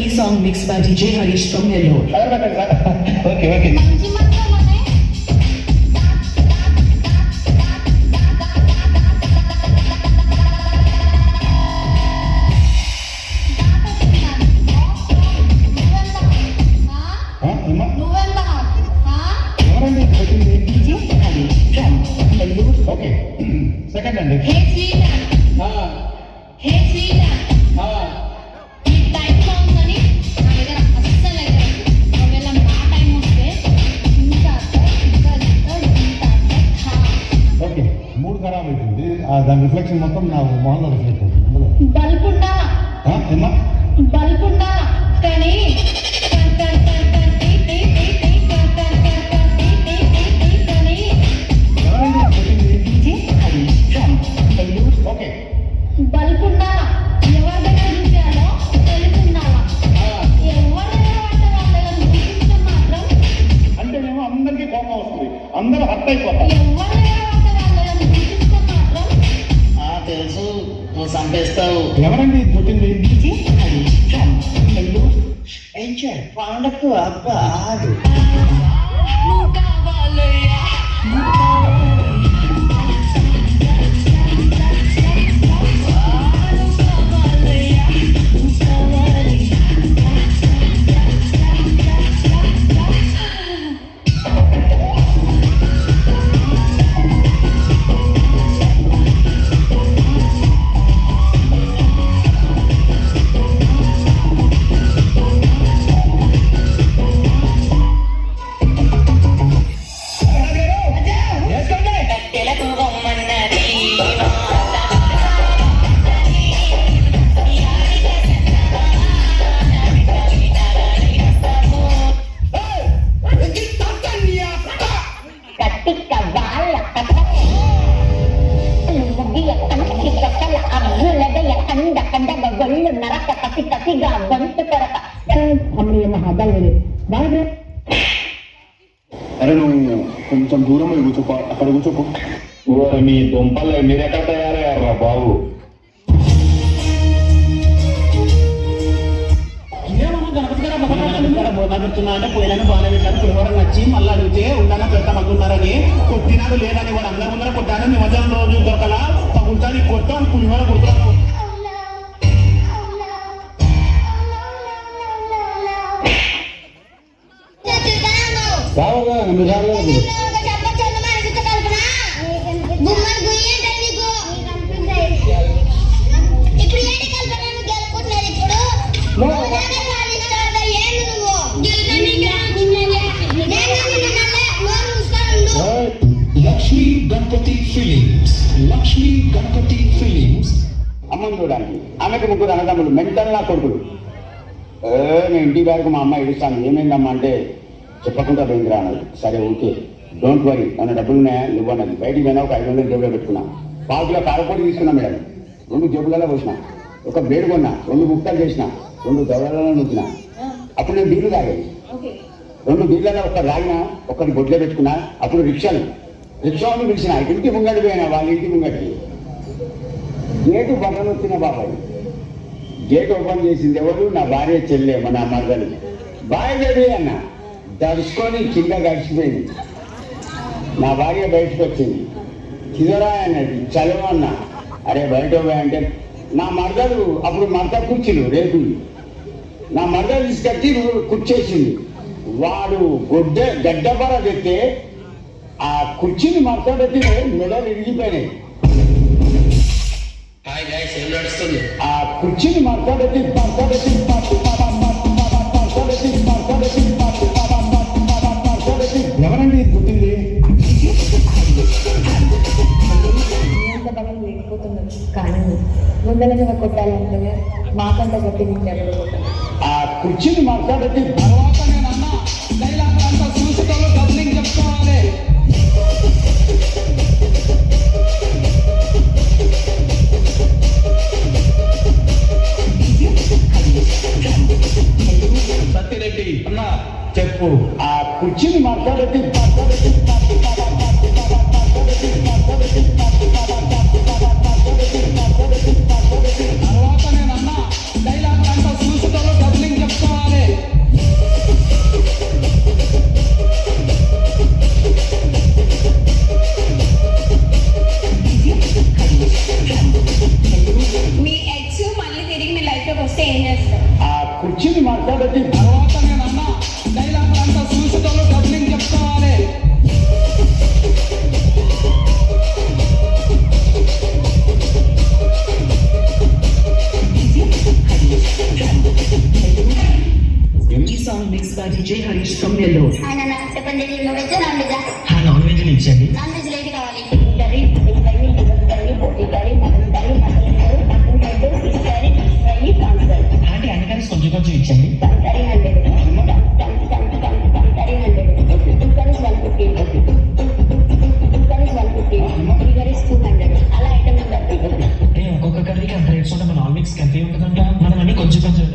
ఈ song mix by DJ Harish from Nellore. Okay okay. Okay second అండి. Okay మూడు ఖరాబ్ అవుతుంది దాని రిఫ్లెక్షన్ మొత్తం నా మొహంలో రిఫ్లెక్ట్ అవుతుంది. బల్బ్ ఉండాలా బల్బ్ ఉండాలా కానీ ఓకే బల్బ్ ఉండాలా ఎవరి దగ్గర చూసాలో తెలిసి ఉండాలా ఎవరి దగ్గర చూపిస్తే మాత్రం అంటేనేమో అందరికీ కోపం వస్తుంది, అందరూ హర్ట్ అయిపోతారు. ఎవరి దగ్గర చూపిస్తే మాత్రం తెలుసు నువ్వు చంపేస్తావు. ఎవరండి పుట్టింది? ఎంజాయ్ పండకు అబ్బా ఆడు. నువ్వు కావాలయ్యా అరే నువ్వు కొంచెం దూరం కూర్చోపో, అక్కడ కూర్చోపో. మీ దుంపలు మీరెక్కడ తయారయ్యారా బాబు? అంటే పోయినాను బాగా పెట్టాను పులిహోర నచ్చి మళ్ళీ అడిగితే ఉండాలని పెట్టమంటున్నారని కొట్టినాడు లేదని వాడు అందరి ముందర కొట్టాను. నిమజ్జనం రోజు దొరకలా పగులుతాను కొట్టాను పులిహోర కొడుతున్నాను. Lakshmi Ganapathi films, Lakshmi Ganapathi films. అమ్మని చూడడానికి ఆమెకు ముగ్గురు అన్నదమ్ములు, మెంటల్ నా కొడుకులు. నేను ఇంటి వరకు మా అమ్మ ఏడుస్తాను, ఏమైందమ్మా అంటే చెప్పకుండా పోయిందిరా అన్నది. సరే ఓకే డోంట్ వరీ, నన్ను డబ్బులు ఉన్నాయా ఇవ్వన్నది. బయటికి పోయినా ఒక 500 జేబులో పెట్టుకున్నా. పావుకిలో కారపొడి తీసుకున్నా మేడం, 2 జేబులలో పోసిన. ఒక బేడు కొన్నా, 2 ముక్కలు చేసిన, 2 దవడలలో నూకిన. అప్పుడు నేను బీర్లు తాగేది. 2 బీర్లలో ఒకటి తాగినా, ఒకటి బొడ్లో పెట్టుకున్నా. అప్పుడు రిక్షాను పిలిచిన, ఇంటి ముంగడి పోయినా, వాళ్ళ ఇంటి ముంగడికి. గేటు బటన్ వచ్చిన బాబాయ్, గేట్ ఓపెన్ చేసింది ఎవరు? నా భార్య చెల్లె, మన మరదలు. బాయ్ బేబీ అన్న, దడుచుకొని కింద గడిచిపోయింది. నా భార్య బయటకు వచ్చింది, కిదరా అన్నది, చదువు అన్న. అరే బయట అంటే నా మరదలు, అప్పుడు మరద కుర్చీలు రేపు నా మరదలు తీసుకొచ్చి కుర్చేసింది. వాడు గడ్డపర తెస్తే ఆ కుర్చీని మరతబెట్టి మెడలు ఇరిగిపోయినాయి. ఆ కుర్చీని మరతబెట్టి ఎవరండి పుట్టింది? కానీ ముందర కొట్టాలంటే మాకంటే కొట్టి ఆ కుర్చీని మరతబెట్టి తర్వాత చూసేటోళ్ళు డబ్బులింగ్ చెప్పుకోవాలి. సత్యరెడ్డి అన్నా చెప్పు. ఆ కుర్చీని మాట్లాడేది మాట్లాడొచ్చి తర్వాత నేను అన్న డైలాగ్ అంతా చూసేటోళ్ళు డబ్బింగ్ చెప్పుకోవాలి. ఈ song mix by DJ Harish from Nellore. ఆయన చెప్పండి veg non veg non veg ఇచ్చేయండి. నాన్ వెజ్ లేట్ కావాలి curry fish curry chicken curry బోటీ curry mutton curry mutton curry mutton head fish curry fish fry prawns curry అంటే అన్ని కర్రీస్ కొంచెం కొంచెం ఇచ్చేయండి. Curry 100 curry 100 two curries 150 two curries 150 three curries 200 అలా ఐటమ్ నెంబర్ 3. ఒక్కొక్క కర్రీకి అంత రేట్స్ ఉంటే మన ఆల్ మిక్స్ ఎంత ఉంటుందంట. మనం అన్ని కొంచెం కొంచెం